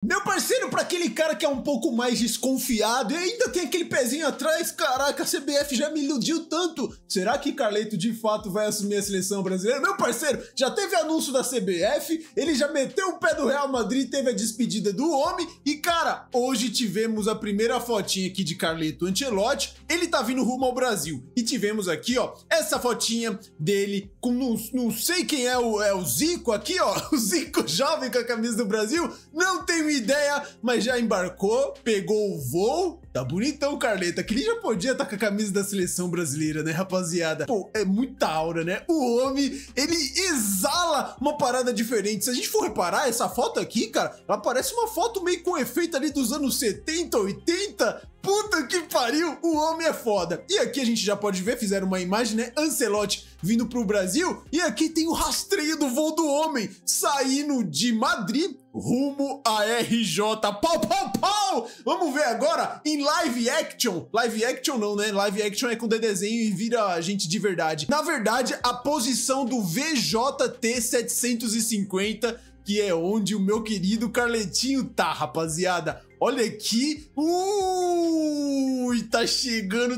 Meu parceiro, pra aquele cara que é um pouco mais desconfiado e ainda tem aquele pezinho atrás, caraca, a CBF já me iludiu tanto. Será que Carleto de fato vai assumir a seleção brasileira? Meu parceiro, já teve anúncio da CBF, ele já meteu o pé do Real Madrid, teve a despedida do homem e, cara, hoje tivemos a primeira fotinha aqui de Carleto Ancelotti, ele tá vindo rumo ao Brasil. E tivemos aqui, ó, essa fotinha dele com, não sei quem é o Zico aqui, ó, o Zico jovem com a camisa do Brasil, não tenho ideia, mas já embarcou, pegou o voo. Tá bonitão, Carleto. Aquele já podia estar com a camisa da seleção brasileira, né, rapaziada? Pô, é muita aura, né? O homem, ele exala uma parada diferente. Se a gente for reparar, essa foto aqui, cara, ela parece uma foto meio com efeito ali dos anos 70, 80. Puta que pariu, o homem é foda. E aqui a gente já pode ver, fizeram uma imagem, né? Ancelotti vindo pro Brasil. E aqui tem o rastreio do voo do homem, saindo de Madrid rumo a RJ. Pau, pau, pau! Vamos ver agora em live action. Live action não, né? Live action é quando é desenho e vira gente de verdade. Na verdade, a posição do VJT 750, que é onde o meu querido Carletinho tá, rapaziada. Olha aqui. Ui, tá chegando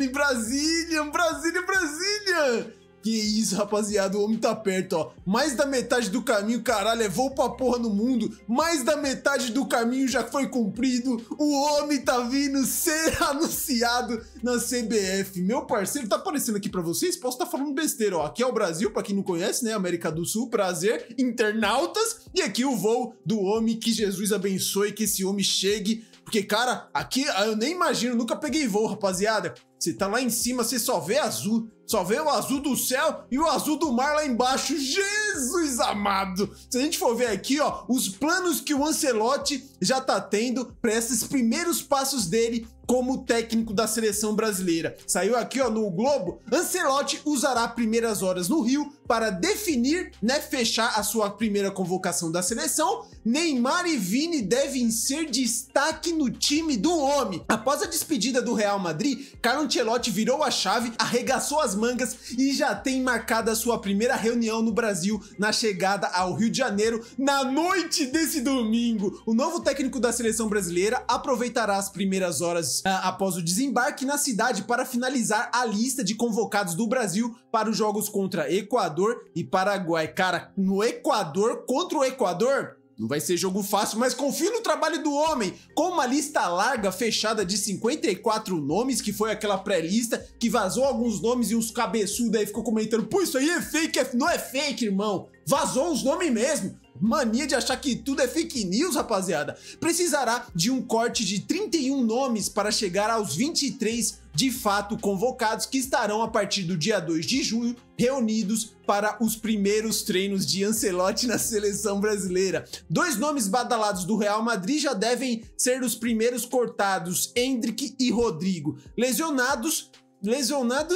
em Brasília. Brasília. Que isso, rapaziada, o homem tá perto, ó. Mais da metade do caminho, caralho, levou pra porra no mundo. Mais da metade do caminho já foi cumprido. O homem tá vindo ser anunciado na CBF. Meu parceiro, tá aparecendo aqui pra vocês? Posso estar falando besteira, ó. Aqui é o Brasil, pra quem não conhece, né? América do Sul, prazer, internautas. E aqui o voo do homem, que Jesus abençoe, que esse homem chegue. Porque, cara, aqui eu nem imagino, nunca peguei voo, rapaziada. Você tá lá em cima, você só vê azul. Só vê o azul do céu e o azul do mar lá embaixo. Jesus amado! Se a gente for ver aqui, ó, os planos que o Ancelotti já tá tendo para esses primeiros passos dele como técnico da seleção brasileira. Saiu aqui, ó, no Globo. Ancelotti usará primeiras horas no Rio para definir, né, fechar a sua primeira convocação da seleção. Neymar e Vini devem ser destaque no time do homem. Após a despedida do Real Madrid, Carlo Ancelotti virou a chave, arregaçou as mangas e já tem marcada a sua primeira reunião no Brasil na chegada ao Rio de Janeiro na noite desse domingo. O novo técnico da seleção brasileira aproveitará as primeiras horas após o desembarque na cidade para finalizar a lista de convocados do Brasil para os jogos contra Equador e Paraguai. Cara, no Equador, contra o Equador, não vai ser jogo fácil, mas confio no trabalho do homem. Com uma lista larga, fechada de 54 nomes, que foi aquela pré-lista, que vazou alguns nomes e uns cabeçudos aí ficou comentando: pô, isso aí é fake, não é fake, irmão. Vazou os nomes mesmo. Mania de achar que tudo é fake news, rapaziada. Precisará de um corte de 31 nomes para chegar aos 23 de fato convocados, que estarão a partir do dia 2 de junho reunidos para os primeiros treinos de Ancelotti na seleção brasileira. Dois nomes badalados do Real Madrid já devem ser os primeiros cortados: Endrick e Rodrigo. Lesionados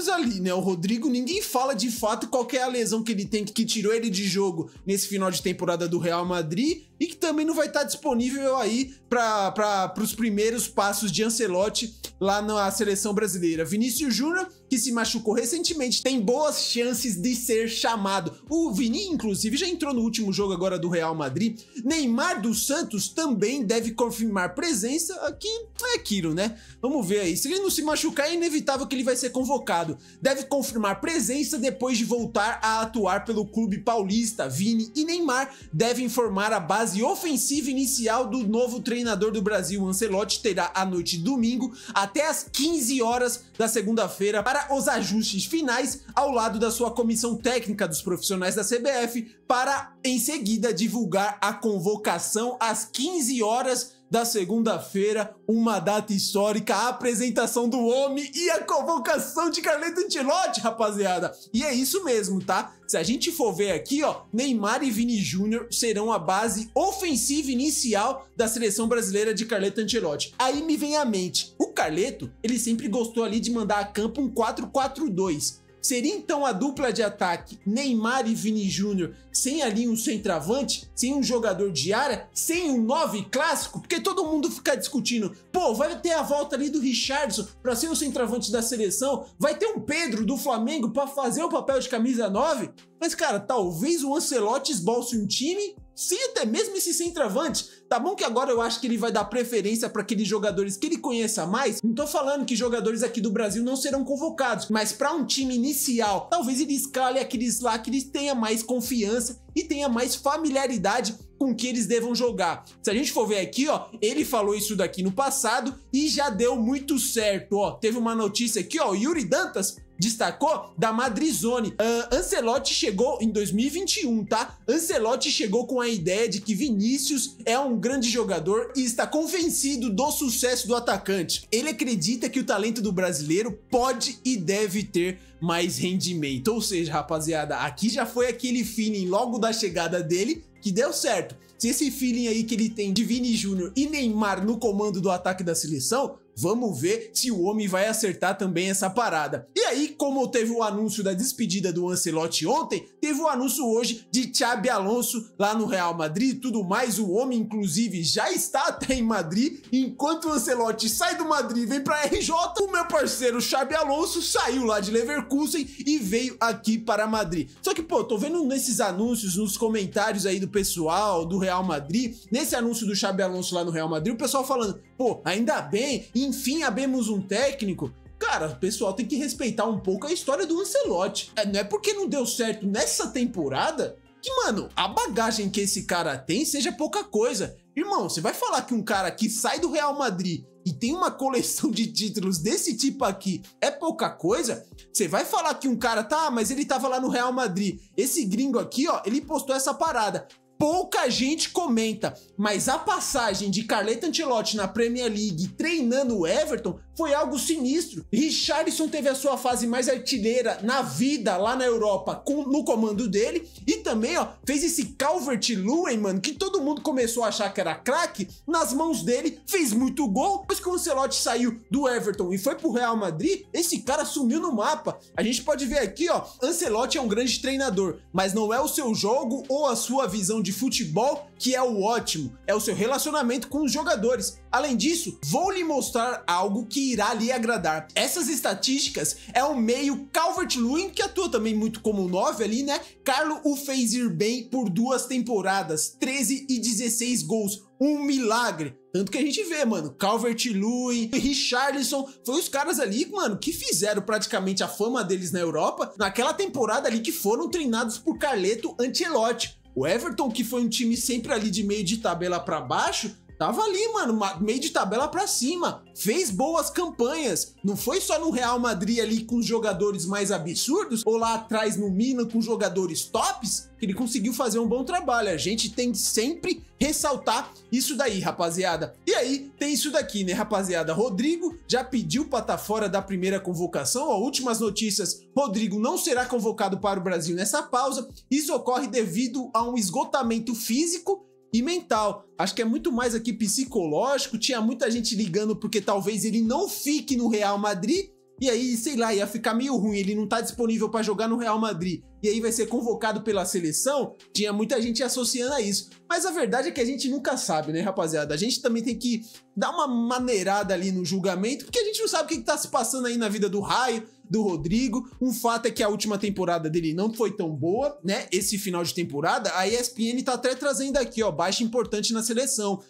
ali, né? O Rodrigo, ninguém fala de fato qual que é a lesão que ele tem, que tirou ele de jogo nesse final de temporada do Real Madrid e que também não vai estar disponível aí para os primeiros passos de Ancelotti lá na seleção brasileira. Vinícius Júnior, que se machucou recentemente, tem boas chances de ser chamado. O Vini, inclusive, já entrou no último jogo agora do Real Madrid. Neymar dos Santos também deve confirmar presença. Aqui é aquilo, né? Vamos ver aí. Se ele não se machucar, é inevitável que ele vai ser convocado. Deve confirmar presença depois de voltar a atuar pelo clube paulista. Vini e Neymar devem formar a base ofensiva inicial do novo treinador do Brasil. Ancelotti terá a noite de domingo até as 15 horas da segunda-feira para os ajustes finais ao lado da sua comissão técnica dos profissionais da CBF, para em seguida divulgar a convocação às 15 horas da segunda-feira, uma data histórica, a apresentação do homem e a convocação de Carleto Ancelotti, rapaziada. E é isso mesmo, tá? Se a gente for ver aqui, ó, Neymar e Vini Júnior serão a base ofensiva inicial da seleção brasileira de Carleto Ancelotti. Aí me vem à mente, o Carleto, ele sempre gostou ali de mandar a campo um 4-4-2. Seria então a dupla de ataque Neymar e Vini Júnior sem ali um centroavante, sem um jogador de área, sem um 9 clássico? Porque todo mundo fica discutindo, pô, vai ter a volta ali do Richarlison para ser o centroavante da seleção, vai ter um Pedro do Flamengo para fazer o papel de camisa 9? Mas, cara, talvez o Ancelotti esbolse um time sem até mesmo esse centroavante. Tá bom que agora eu acho que ele vai dar preferência para aqueles jogadores que ele conheça mais. Não tô falando que jogadores aqui do Brasil não serão convocados, mas para um time inicial, talvez ele escale aqueles lá que eles tenham mais confiança e tenha mais familiaridade com que eles devam jogar. Se a gente for ver aqui, ó, ele falou isso daqui no passado e já deu muito certo, ó. Teve uma notícia aqui, ó, o Yuri Dantas destacou da Madrizone. Ancelotti chegou em 2021, tá? Ancelotti chegou com a ideia de que Vinícius é um grande jogador e está convencido do sucesso do atacante. Ele acredita que o talento do brasileiro pode e deve ter mais rendimento. Ou seja, rapaziada, aqui já foi aquele feeling logo da chegada dele que deu certo. Se esse feeling aí que ele tem de Vini Júnior e Neymar no comando do ataque da seleção, vamos ver se o homem vai acertar também essa parada. E aí, como teve o anúncio da despedida do Ancelotti ontem, teve o anúncio hoje de Xabi Alonso lá no Real Madrid e tudo mais. O homem, inclusive, já está até em Madrid. Enquanto o Ancelotti sai do Madrid e vem para RJ, o meu parceiro Xabi Alonso saiu lá de Leverkusen e veio aqui para Madrid. Só que, pô, tô vendo nesses anúncios, nos comentários aí do pessoal do Real Madrid, nesse anúncio do Xabi Alonso lá no Real Madrid, o pessoal falando, pô, ainda bem, enfim, abemos um técnico. Cara, o pessoal tem que respeitar um pouco a história do Ancelotti. Não é porque não deu certo nessa temporada que, mano, a bagagem que esse cara tem seja pouca coisa. Irmão, você vai falar que um cara que sai do Real Madrid e tem uma coleção de títulos desse tipo aqui é pouca coisa? Você vai falar que um cara, tá, mas ele tava lá no Real Madrid. Esse gringo aqui, ó, ele postou essa parada. Pouca gente comenta, mas a passagem de Carleto Ancelotti na Premier League treinando o Everton foi algo sinistro. Richarlison teve a sua fase mais artilheira na vida lá na Europa no comando dele e também, ó, fez esse Calvert-Lewin, mano, que todo mundo começou a achar que era craque, nas mãos dele, fez muito gol. Depois que o Ancelotti saiu do Everton e foi pro Real Madrid, esse cara sumiu no mapa. A gente pode ver aqui, ó, Ancelotti é um grande treinador, mas não é o seu jogo ou a sua visão de futebol que é o ótimo, é o seu relacionamento com os jogadores. Além disso, vou lhe mostrar algo que irá lhe agradar. Essas estatísticas é o meio Calvert-Lewin, que atua também muito como 9 ali, né? Carlo o fez ir bem por 2 temporadas, 13 e 16 gols. Um milagre. Tanto que a gente vê, mano, Calvert-Lewin, Richarlison, foi os caras ali, mano, que fizeram praticamente a fama deles na Europa, naquela temporada ali que foram treinados por Carleto Ancelotti. O Everton, que foi um time sempre ali de meio de tabela pra baixo, tava ali, mano, meio de tabela pra cima, fez boas campanhas, não foi só no Real Madrid ali com os jogadores mais absurdos, ou lá atrás no Milan com jogadores tops, que ele conseguiu fazer um bom trabalho. A gente tem que sempre ressaltar isso daí, rapaziada. E aí, tem isso daqui, né, rapaziada? Rodrigo já pediu pra estar fora da primeira convocação, ó, últimas notícias, Rodrigo não será convocado para o Brasil nessa pausa, isso ocorre devido a um esgotamento físico e mental. Acho que é muito mais aqui psicológico. Tinha muita gente ligando porque talvez ele não fique no Real Madrid e aí, sei lá, ia ficar meio ruim, ele não tá disponível para jogar no Real Madrid e aí vai ser convocado pela seleção. Tinha muita gente associando a isso, mas a verdade é que a gente nunca sabe, né, rapaziada? A gente também tem que dar uma maneirada ali no julgamento, porque a gente não sabe o que tá se passando aí na vida do Raio, do Rodrigo. Um fato é que a última temporada dele não foi tão boa, né? Esse final de temporada, a ESPN tá até trazendo aqui, ó, baixa importante na seleção.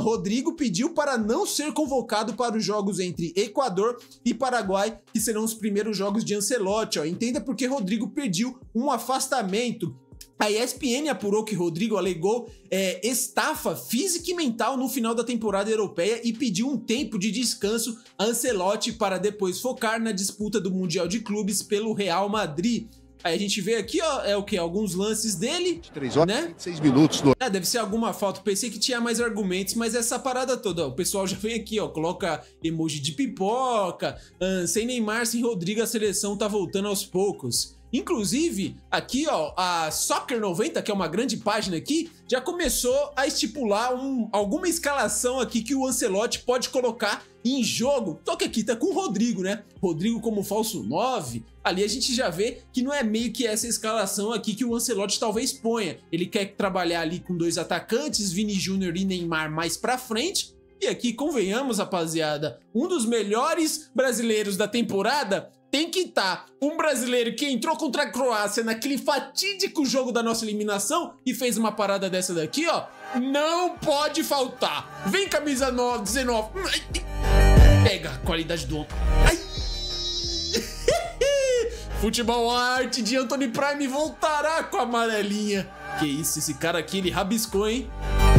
Rodrigo pediu para não ser convocado para os jogos entre Equador e Paraguai, que serão os primeiros jogos de Ancelotti, ó. Entenda porque Rodrigo pediu um afastamento. A ESPN apurou que Rodrigo alegou estafa física e mental no final da temporada europeia e pediu um tempo de descanso a Ancelotti para depois focar na disputa do Mundial de Clubes pelo Real Madrid. Aí a gente vê aqui, ó, é o que? Alguns lances dele, 3 horas, né? 6 minutos. Deve ser alguma falta. Pensei que tinha mais argumentos, mas essa parada toda, ó, o pessoal já vem aqui, ó, coloca emoji de pipoca, sem Neymar, sem Rodrigo, a seleção tá voltando aos poucos. Inclusive, aqui, ó, a Soccer 90, que é uma grande página aqui, já começou a estipular alguma escalação aqui que o Ancelotti pode colocar em jogo. Só que aqui tá com o Rodrigo, né? Rodrigo como falso 9. Ali a gente já vê que não é meio que essa escalação aqui que o Ancelotti talvez ponha. Ele quer trabalhar ali com 2 atacantes, Vini Júnior e Neymar mais pra frente. E aqui, convenhamos, rapaziada, um dos melhores brasileiros da temporada tem que estar um brasileiro que entrou contra a Croácia naquele fatídico jogo da nossa eliminação e fez uma parada dessa daqui, ó. Não pode faltar. Vem, camisa 19. Pega a qualidade do homem. Ai. Futebol Arte de Anthony Prime voltará com a amarelinha. Que isso, esse cara aqui, ele rabiscou, hein?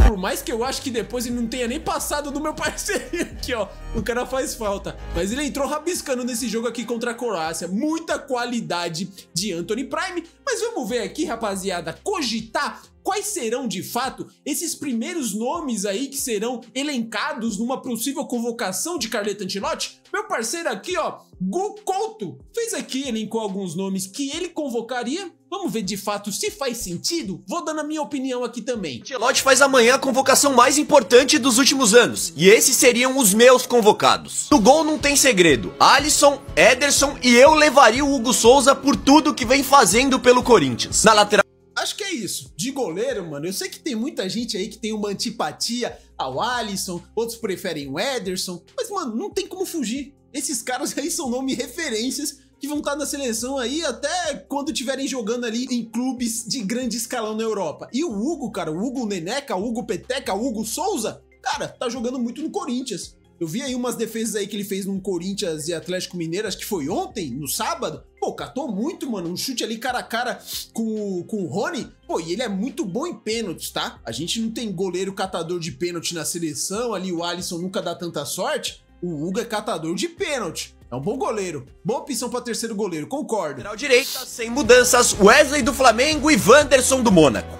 Por mais que eu acho que depois ele não tenha nem passado do meu parceiro aqui, ó. O cara faz falta. Mas ele entrou rabiscando nesse jogo aqui contra a Croácia. Muita qualidade de Anthony Prime. Mas vamos ver aqui, rapaziada, cogitar quais serão, de fato, esses primeiros nomes aí que serão elencados numa possível convocação de Carleto Ancelotti. Meu parceiro aqui, ó, Gu Couto, fez aqui, elencou alguns nomes que ele convocaria. Vamos ver de fato se faz sentido? Vou dando a minha opinião aqui também. Ancelotti faz amanhã a convocação mais importante dos últimos anos. E esses seriam os meus convocados. No gol não tem segredo. Alisson, Ederson e eu levaria o Hugo Souza por tudo que vem fazendo pelo Corinthians. Na lateral... Acho que é isso. De goleiro, mano, eu sei que tem muita gente aí que tem uma antipatia ao Alisson, outros preferem o Ederson, mas, mano, não tem como fugir. Esses caras aí são nome referências que vão estar na seleção aí até quando estiverem jogando ali em clubes de grande escalão na Europa. E o Hugo, cara, o Hugo Neneca, o Hugo Peteca, o Hugo Souza, cara, tá jogando muito no Corinthians. Eu vi aí umas defesas aí que ele fez no Corinthians e Atlético Mineiro, acho que foi ontem, no sábado. Pô, catou muito, mano, um chute ali cara a cara com o Rony. Pô, e ele é muito bom em pênaltis, tá? A gente não tem goleiro catador de pênalti na seleção, ali o Alisson nunca dá tanta sorte. O Hugo é catador de pênalti. É um bom goleiro. Boa opção para terceiro goleiro, concordo. Lateral direita, sem mudanças, Wesley do Flamengo e Wanderson do Mônaco.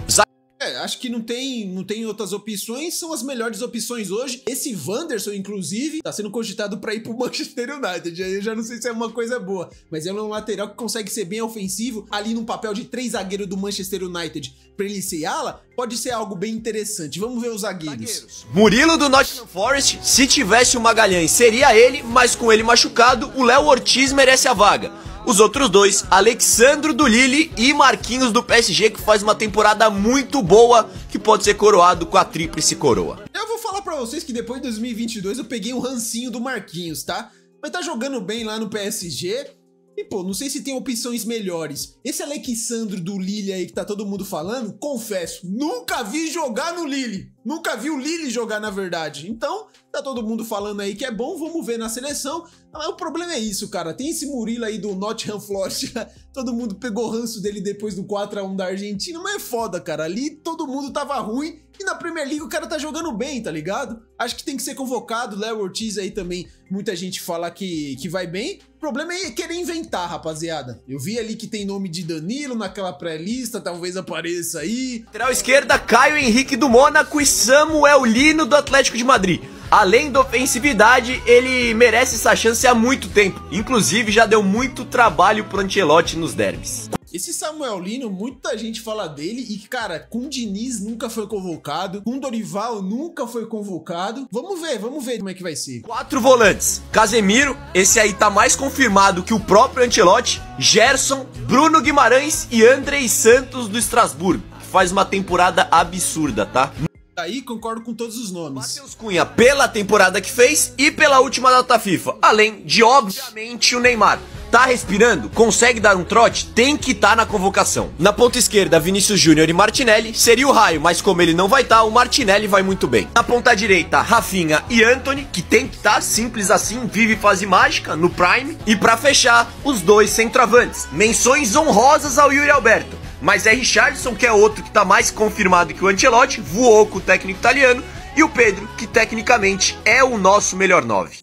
Acho que não tem outras opções, são as melhores opções hoje. Esse Wanderson, inclusive, tá sendo cogitado para ir pro Manchester United. Aí eu já não sei se é uma coisa boa, mas ele é um lateral que consegue ser bem ofensivo, ali num papel de 3 zagueiros do Manchester United, pra ele ser ala, pode ser algo bem interessante. Vamos ver os zagueiros. Murilo do Nottingham Forest, se tivesse o Magalhães seria ele, mas com ele machucado, o Léo Ortiz merece a vaga. Os outros dois, Alexandro do Lille e Marquinhos do PSG, que faz uma temporada muito boa, que pode ser coroado com a tríplice coroa. Eu vou falar pra vocês que depois de 2022 eu peguei um rancinho do Marquinhos, tá? Mas tá jogando bem lá no PSG. E, pô, não sei se tem opções melhores. Esse Alexandro do Lille aí que tá todo mundo falando, confesso, nunca vi jogar no Lille. Nunca vi o Lille jogar, na verdade. Então, tá todo mundo falando aí que é bom, vamos ver na seleção. Mas o problema é isso, cara. Tem esse Murilo aí do Nottingham Forest. Todo mundo pegou ranço dele depois do 4-1 da Argentina. Mas é foda, cara. Ali todo mundo tava ruim. E na Premier League o cara tá jogando bem, tá ligado? Acho que tem que ser convocado. Léo Ortiz aí também, muita gente fala que vai bem. O problema é querer inventar, rapaziada. Eu vi ali que tem nome de Danilo naquela pré-lista, talvez apareça aí. Lateral esquerda, Caio Henrique do Mônaco e Samuel Lino do Atlético de Madrid. Além da ofensividade, ele merece essa chance há muito tempo. Inclusive, já deu muito trabalho pro Ancelotti nos derbys. Esse Samuel Lino, muita gente fala dele e, cara, com o Diniz nunca foi convocado, com o Dorival nunca foi convocado. Vamos ver como é que vai ser. 4 volantes. Casemiro, esse aí tá mais confirmado que o próprio Ancelotti. Gerson, Bruno Guimarães e Andrei Santos do Estrasburgo, que faz uma temporada absurda, tá? Aí concordo com todos os nomes. Matheus Cunha pela temporada que fez e pela última data FIFA. Além de, obviamente, o Neymar. Tá respirando? Consegue dar um trote? Tem que estar na convocação. Na ponta esquerda, Vinícius Júnior e Martinelli. Seria o Raio, mas como ele não vai estar, o Martinelli vai muito bem. Na ponta direita, Rafinha e Antony, que tem que estar, simples assim, vive fase mágica, no Prime. E pra fechar, os dois centroavantes. Menções honrosas ao Yuri Alberto. Mas é Richarlison, que é outro que tá mais confirmado que o Ancelotti, voou com o técnico italiano. E o Pedro, que tecnicamente é o nosso melhor 9.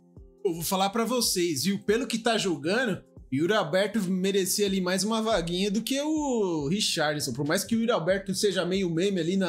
Eu vou falar pra vocês, viu? Pelo que tá jogando, Yuri Alberto merecia ali mais uma vaguinha do que o Richarlison. Por mais que o Yuri Alberto seja meio meme ali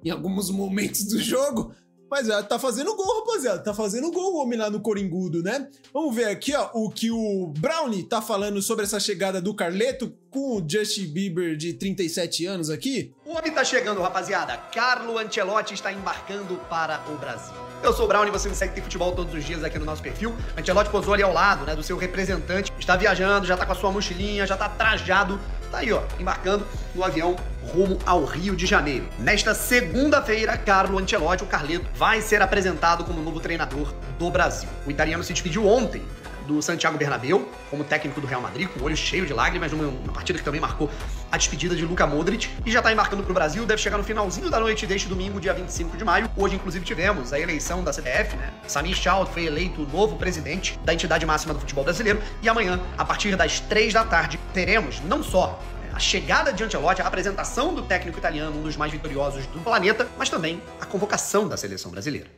em alguns momentos do jogo, mas tá fazendo gol, rapaziada. Tá fazendo gol o homem lá no Coringudo, né? Vamos ver aqui, ó, o que o Brownie tá falando sobre essa chegada do Carleto com o Justin Bieber de 37 anos aqui. O homem tá chegando, rapaziada. Carlo Ancelotti está embarcando para o Brasil. Eu sou o Brownie, você me segue Tem Futebol todos os dias aqui no nosso perfil. Ancelotti posou ali ao lado, né, do seu representante. Está viajando, já tá com a sua mochilinha, já tá trajado. Tá aí, ó, embarcando no avião rumo ao Rio de Janeiro. Nesta segunda-feira, Carlo Ancelotti, o Carleto, vai ser apresentado como novo treinador do Brasil. O italiano se despediu ontem do Santiago Bernabéu, como técnico do Real Madrid, com o olho cheio de lágrimas, numa partida que também marcou a despedida de Luka Modric, e já tá embarcando pro Brasil, deve chegar no finalzinho da noite deste domingo, dia 25 de maio. Hoje, inclusive, tivemos a eleição da CBF, né? Samir Chowd foi eleito o novo presidente da entidade máxima do futebol brasileiro, e amanhã, a partir das 3 da tarde, teremos não só a chegada de Ancelotti, a apresentação do técnico italiano, um dos mais vitoriosos do planeta, mas também a convocação da seleção brasileira.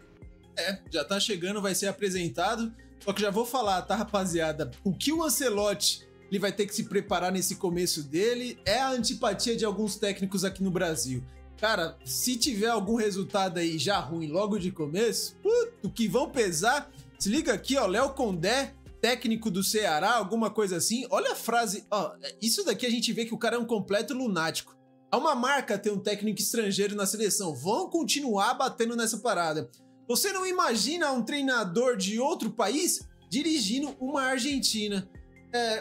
Já tá chegando, vai ser apresentado. Só que já vou falar, tá, rapaziada? O que o Ancelotti ele vai ter que se preparar nesse começo dele é a antipatia de alguns técnicos aqui no Brasil. Cara, se tiver algum resultado aí já ruim logo de começo, o que vão pesar. Se liga aqui, ó, Léo Condé, técnico do Ceará, alguma coisa assim. Olha a frase, ó, isso daqui a gente vê que o cara é um completo lunático. É uma marca ter um técnico estrangeiro na seleção. Vão continuar batendo nessa parada. Você não imagina um treinador de outro país dirigindo uma Argentina.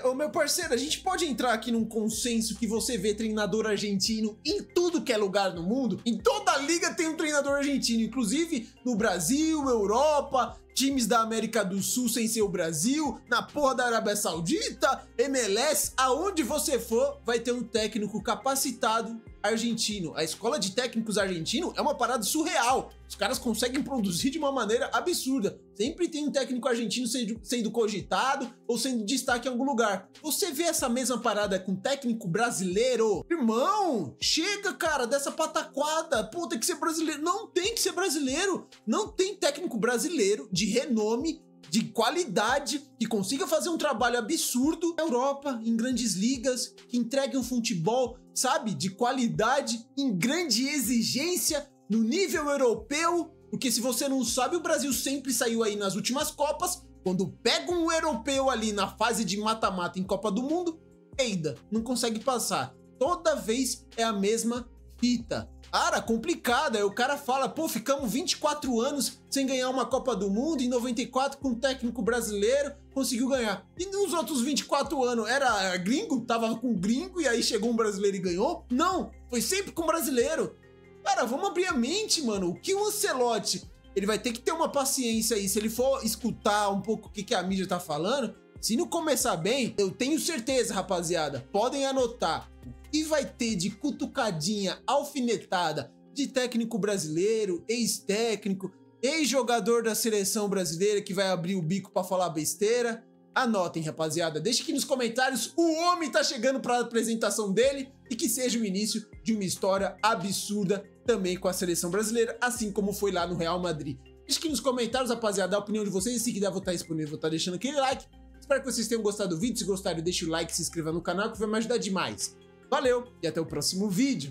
Ô meu parceiro, a gente pode entrar aqui num consenso que você vê treinador argentino em tudo que é lugar no mundo? Em toda liga tem um treinador argentino, inclusive no Brasil, Europa, times da América do Sul sem ser o Brasil, na porra da Arábia Saudita, MLS, aonde você for, vai ter um técnico capacitado argentino. A escola de técnicos argentino é uma parada surreal. Os caras conseguem produzir de uma maneira absurda. Sempre tem um técnico argentino sendo cogitado ou sendo destaque em algum lugar. Você vê essa mesma parada com técnico brasileiro? Irmão, chega, cara, dessa pataquada. Pô, tem que ser brasileiro. Não tem que ser brasileiro. Não tem técnico brasileiro de renome, de qualidade, que consiga fazer um trabalho absurdo na Europa, em grandes ligas, que entregue um futebol, sabe, de qualidade, em grande exigência, no nível europeu, porque se você não sabe, o Brasil sempre saiu aí nas últimas Copas, quando pega um europeu ali na fase de mata-mata em Copa do Mundo, peida, não consegue passar. Toda vez é a mesma fita. Cara, complicado. Aí o cara fala, pô, ficamos 24 anos sem ganhar uma Copa do Mundo, em 94 com um técnico brasileiro, conseguiu ganhar. E nos outros 24 anos, era gringo? Tava com gringo e aí chegou um brasileiro e ganhou? Não, foi sempre com brasileiro. Cara, vamos abrir a mente, mano. O que o Ancelotti, ele vai ter que ter uma paciência aí, se ele for escutar um pouco o que a mídia tá falando, se não começar bem, eu tenho certeza, rapaziada, podem anotar, e vai ter de cutucadinha, alfinetada de técnico brasileiro, ex-técnico, ex-jogador da seleção brasileira que vai abrir o bico pra falar besteira. Anotem, rapaziada, deixe aqui nos comentários, o homem tá chegando pra apresentação dele e que seja o início de uma história absurda também com a seleção brasileira, assim como foi lá no Real Madrid. Deixe aqui nos comentários, rapaziada, a opinião de vocês, e se quiser votar disponível, vou estar deixando aquele like. Espero que vocês tenham gostado do vídeo, se gostaram, deixe o like, se inscreva no canal que vai me ajudar demais. Valeu e até o próximo vídeo.